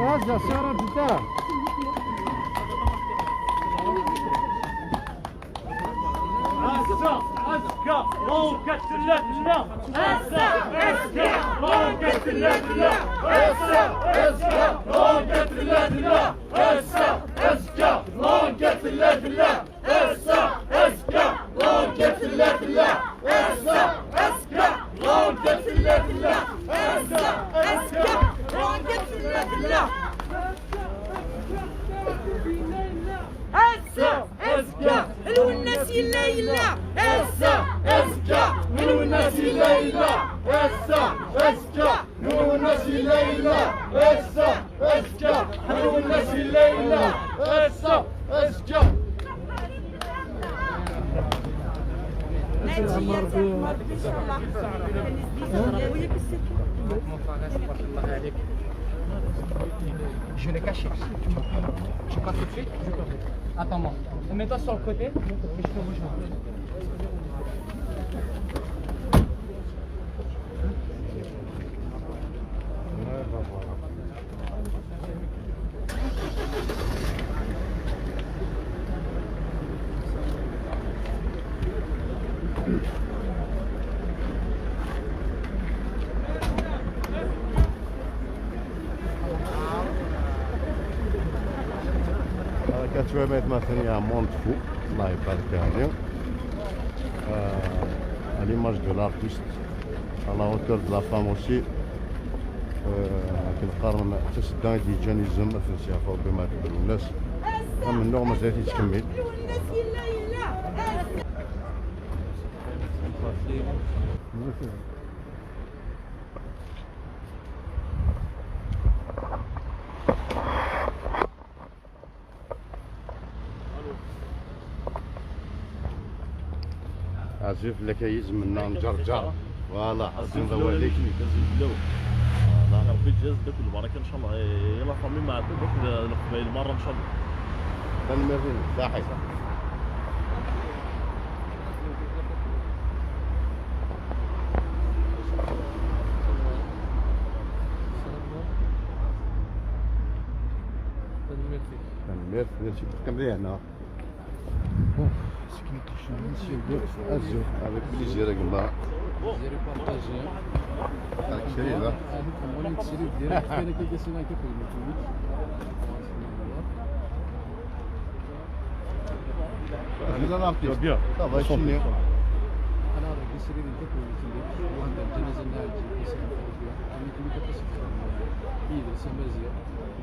Azza, sara bita. أزكى موقت الله أزكى موقت الله أزكى موقت الله أزكى موقت الله أزكى موقت الله أزكى موقت الله أزكى موقت الله أزكى حلو الناس يلا يلا أزكى حلو الناس يلا يلا أزكى حلو الناس يلا يلا أزكى حلو الناس يلا يلا أزكى Je l'ai caché. Tu pars tout de suite? Attends-moi. Mets-toi sur le côté et je te rejoins. كتبات مثلا مونت فو الله يبارك عليهم à l'image de l'artiste à la hauteur de la femme aussi كنقارن حتى الصداع ديال يزم في السيافه وبما تبان الناس من النوع مازال يتكمل عزيف لك يزمنا نجرجر فوالا حسين ذواليك انا ربي يجازك بالبركه ان شاء الله يلا فامي معكم نقبل المره ان شاء الله تنمرين صحيح تنمر هادشي كنبدا هنا avec plaisir الله ديري بارطاجي هاك شريفه كمولين تشريف ديالك كاين كيكاسينا كيكون هذا لابيس صافا شنو انا راه كيسري لي كيكون واحد الجنازه ناعي كيسري انا كنت كتسكر اذا سمازيه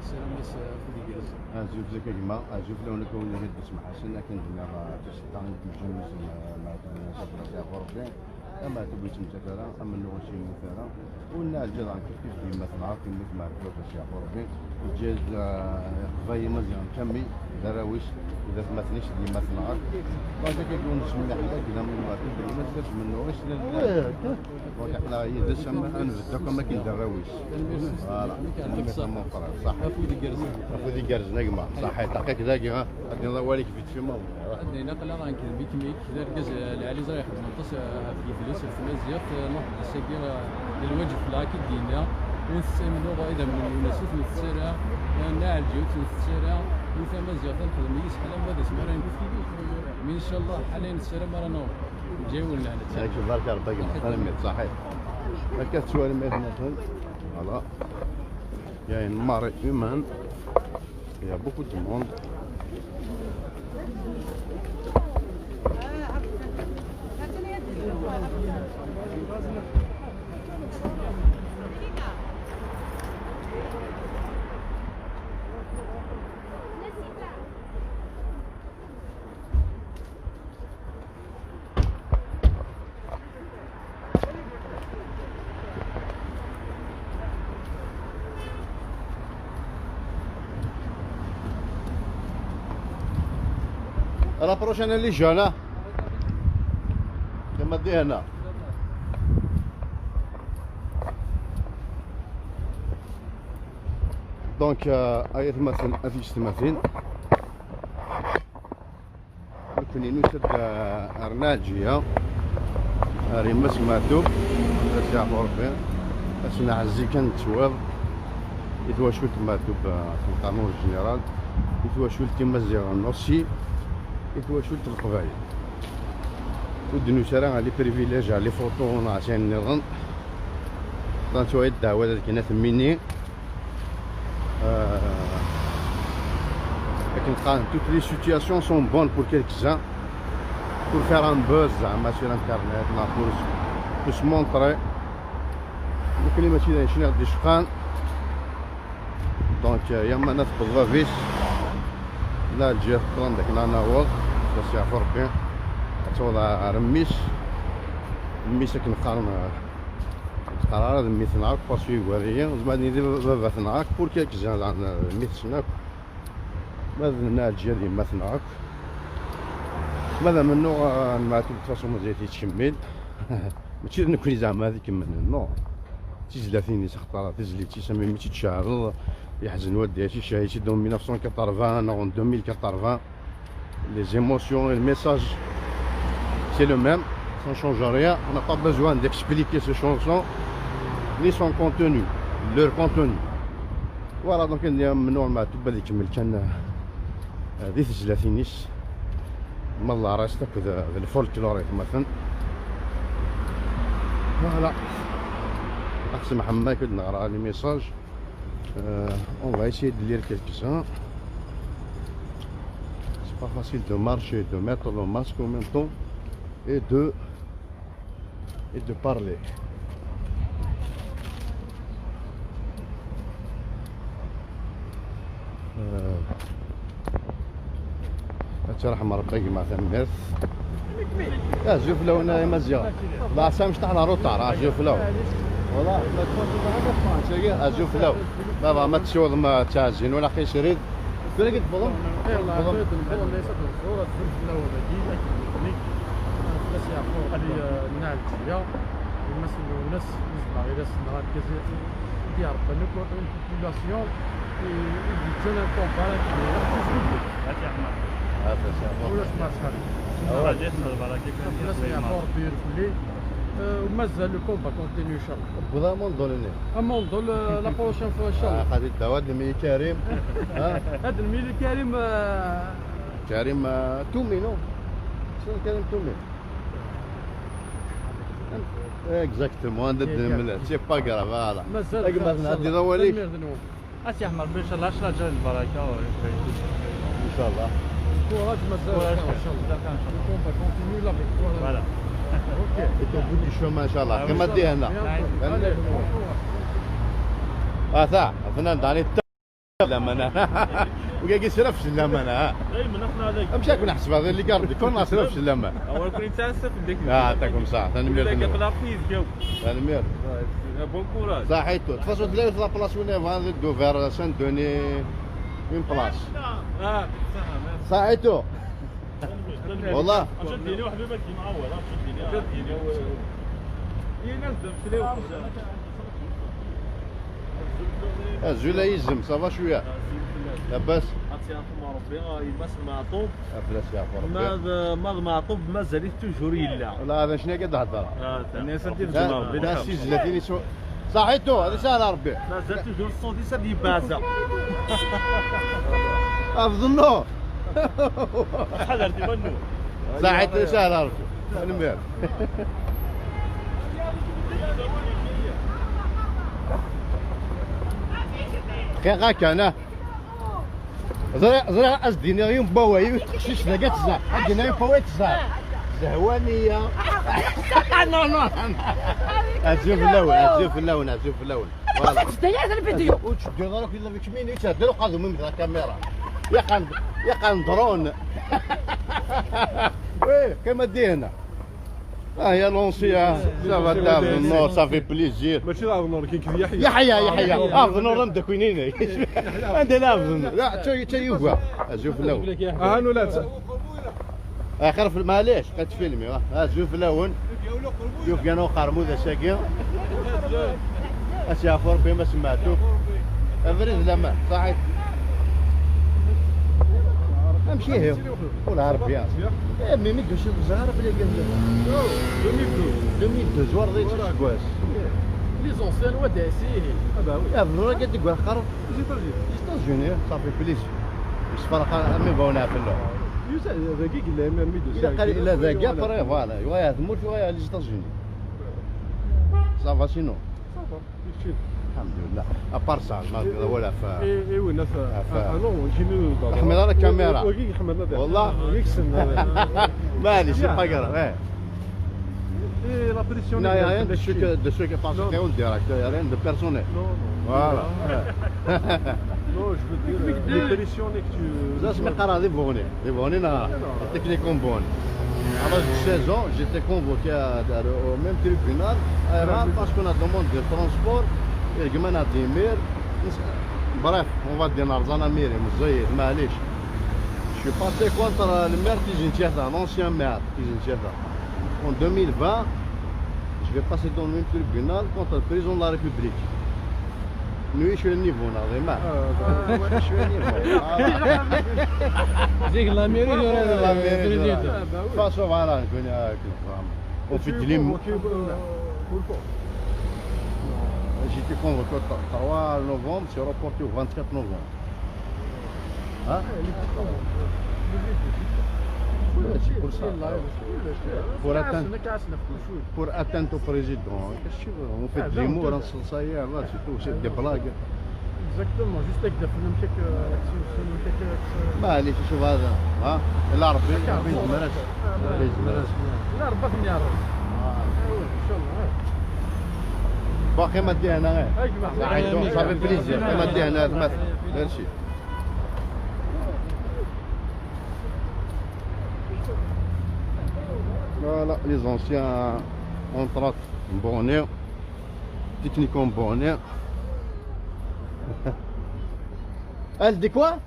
السلام فودي جالس اشوف لك كما اشوف لو نكون هاد اسم حسن لكن دنا تشطان الجنوز مع الناس يا غربي اما تبي تمتثلا اما نوشي مثلا ونا الجيران كيف ديما تنعرف كيما مع الكوكس يا غربي الجاز قضايا مزيان كمي دراويش اذا ما تنيش ديما تنعرف بعد كيكون نسمي حدا كذا من المغرب ما تديرش منه واش لا حنا اذا سما نبدا كما كاين دراويش فوالا كما فرا صح فودي جالس فودي جالس نجمع صحيح دقيق ذاك ها غادي والك في تشما عندنا نقله راه كاين بيك ميك داركاز العلي زرا يخدم نقص في فلوس الفلوس نروح السكير للوجه لاكي دينا ونستعملوا غايدا من الناس نتسارع ناع الجيوت نتسارع وثما زيادة نخدم يسحل ما داس مرة ان شاء الله حاليا نتسارع مرة نور جايولنا على هاك بارك ربك مثلا صحيح ما كتسوالي مثلا فوالا Il y a une marée humaine. Il y a beaucoup de monde. La prochaine اللي جانا كما دي هنا دونك هاي تماثل هذيك تماثيل كوني نوسد ارناجيه هاري مس ماتوب تاع أوروبيا اسنا عزي كان تواب يتواشول ماتوب في القانون الجنرال يتواشول كما زيرو النصي يتواشول القبايل ودنو سرا لي بريفيليج لي فوتون عشان نغن طان شويه الدعوه اللي كنا ثميني لكن كان toutes les situations sont bonnes pour quelques-uns pour faire un buzz زعما sur internet pour se montrer لكن ماشي شنو غادي شقان دونك يا اما ناس بالضافيس لا الجهه الطران داك ناناوض باش يعرفوا ربي توضع رميس كنقارن قرار ميت نعاك باسكو يواريا زعما ندير بابا نعاك بور كيك زعما ميت سناك ماذا ناجي ديال ما نعاك ماذا منو نماتو فاصون مزيان تيتشمل ماشي نكوني زعما هذيك من نو تيزلاتيني سخطرا تزلي تيسمي مي تيتشارل يحزن ودي هادشي شاهيتي دون 1980 en 2080 les émotions et le message c'est le même, ça ne change rien. On n'a pas besoin d'expliquer ces chansons ni son contenu, leur contenu. Voilà, donc ممنوع ما تبدا يكمل كان هذه تزلاتينيس ما الله راستك ذا الفولكلور مثلا. Voilà. أحسن محمد كنت نقرا لي ميساج. On va essayer de lire quelques-uns. C'est pas facile de marcher, de mettre le masque en même temps et de parler. ترحم ربك مع ثمث يا زوفلو انا مزيان لا سامش تاع روطار زوفلو والله ما تفوت معاك زوفلو بابا ما تشوض ما تازين ولا قيس ريد فين قلت بظن يلا الفضل ليست الصورة الفلفلة وبديلة كنيك بس يعرفوا هذه النالتية يمثلوا ناس نسبة غير سنغال كذا يعرف أنك une population qui tient un combat ولا سمع شحال الناس يعرفوا ربي يرفلي ومازال لو كومبا كونتينيو ان شاء الله بلا موندو لنا موندو لا بروشين فوا ان شاء الله هذه الدواء المي كريم هذا الميل كريم كريم تومي نو شنو كريم تومي اكزاكتومون هذا الملات سي با كراف فوالا مازال مثلا هذه ضوالي اسي احمر ان شاء الله 10 جاي البركه ان شاء الله كوراج مازال ان شاء الله الكومبا كونتينيو لا فيكتوار فوالا اوكي يتوبوا لي الشوما ان شاء الله كما دي هنا ثاع فنان داني لما انا وكاكي سرفش لما انا اي من احنا هذاك مشاك نحسب هذا اللي قرب كون ما سرفش لما اول كنت تاسف ديك يعطيكم صح ثاني مير كطلع فيز جو ثاني مير بون كوراج صحيتو تفاصيل تلاقي في لابلاص وين فان دو فير سان دوني اون بلاص صحيتو والله شديني وحبيبك معول شديني ينزل الزولا يزم صافا شويه لاباس ربي يمس معطوب افلاس يا ربي ماذا معطوب مازال توجور يلا لا هذا شنو قاعد تهضر الناس ترجمه لا سي زلاتيني صحيتو هذا سهل ربي مازال توجور الصوت يسد بازا افضلوا حضرتي منو صحيتو سهل ربي المير غاك انا زرا ازديني يوم بوايو تخشيش لقات الزعر عندنا يوم فوات الزعر زهوانية نو نو ازيو في اللون ازيو في اللون ازيو في اللون فوالا تستهيأ الفيديو وتشدو دروك الا بك مين يتهدروا قادوا من الكاميرا يا قان درون وي كما دينا هي لونسيا سافا داف النور صافي بليزير ماشي راه النور كاين كذا يحيى النور راه مدكوينين عندنا لا حتى يوقع ازيو في اللون هانو لا اخر في معليش قد فيلمي ازيو في اللون شوف كانوا قرموذ ساكين اسيافور بما سمعتو افريد لما صحيح امشي هي ولا عربيان مي ميدو شي زهر بلا قال 2012 زوار ضيت كواس لي زونسيان وداسي يا فلورا قد تقول خرب جوني صافي بليس مش فرق مي بونا في اللون ذاكي قال لها ميدو قال الا ذاك فري فوالا ويا تموت ويا لي ستازوني صافا سينو الحمد لله ابار سا ما ولا فا اي وين نو جينو حمد على الكاميرا وكي حمد والله يكسن مالي سي با غرا اي لا بريسيون Non, il n'y a rien de ceux qui passent en direct, il n'y a rien de personnel. Non, Voilà. non, je veux dire, les pressions que tu... Ça, c'est mes caras, des bonnets, techniquement bonnes. Alors, 16 ans, j'étais convoqué au même tribunal, parce qu'on a demandé de transport, et que maintenant, bref, on va dire Narzana Miri, Mouzaïd, Malish. Je suis passé contre le maire Tizintiata, l'ancien maire Tizintiata. En 2020, je vais passer dans le même tribunal contre le président de la République. Nous, je suis le niveau, on a vraiment. Je suis le niveau. زيك لا ميري La mairie, face au voilà, on fait de l'immo. J'étais convoqué le 3 novembre, c'est reporté au 24 novembre. Hein? C'est pour ça. Pour atteindre au président. On fait de l'humour, ça y est, là, c'est tout, c'est des blagues. Exactement, juste avec des films معليش شوف هذا ها العربي بيزمرس لا ربك مليار ان شاء الله باقي ما دي هنا غير صافي بليزير ما دي هنا هذا غير شي Voilà, les anciens entrant bonheur, techniquement bonheur. Elle dit quoi?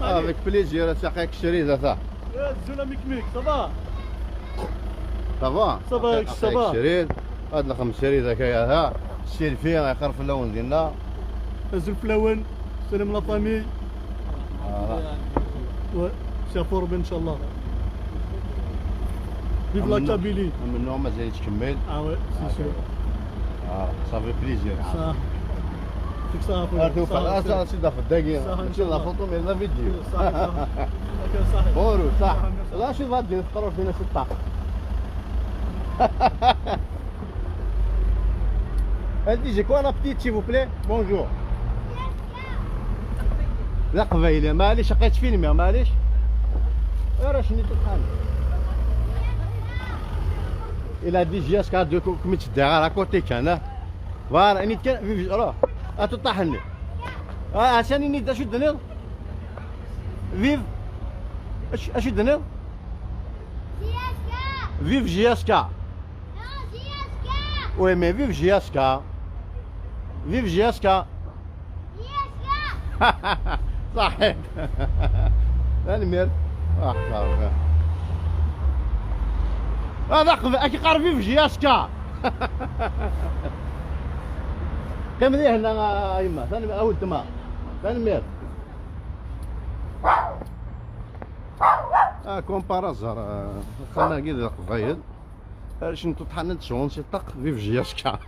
Avec plaisir, ça fait que chérie, ça. Ça va Ça va? Ça va, ça va. شرير هاد الخمس شرير ذاك ها السير فيها يخرف اللون ديالنا هز الفلاون سلام لا فامي سافور ان شاء الله فيف لا كابيلي من نوع مازال تكمل وي سي سور صافي بليزير صح فيك صافي صافي سيدي في الدقيقة ماشي لا فوتو مي لا فيديو صحيح بورو صح لا شوف غادي نفطروا فينا في الطاق Elle dit j'ai quoi la petite s'il vous plaît? Bonjour. لا قبيله معليش لقيت فيلم معليش راه شنو تطحن الى دي جياس كادو كميت الدغار على كوتي كان فوالا اني كان راه اتطحني عشان ني شو دنيل فيف اش دنيل فيف جياسكا وي مي فيف جياسكا فيف جياسكا صحيح المير صافي هذا كي قربي في جياسكا كم ذي هنا يما ثاني اول تما ثاني مير كومبارازر خلنا كذا قبيل شنو تطحن تشون سي طق في جياسكا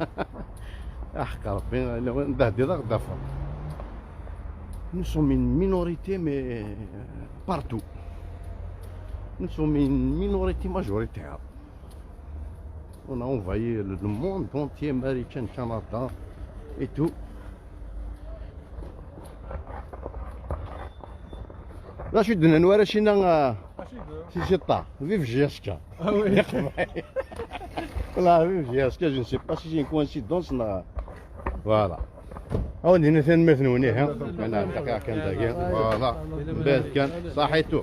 احق ربي ندهدي غدا فوق Nous sommes une minorité, mais partout. Nous sommes une minorité majoritaire. On a envahi le monde entier, américain, Canada, et tout. Là, je suis de Nouara China, si c'est pas, vive Jessica. Ah oui. Voilà, vive Jessica, je ne sais pas si c'est une coïncidence. Voilà. أو هنا ثاني مثل هنا ها أنا دقيقة كان دقيقة فوالا بعد كان صحيتو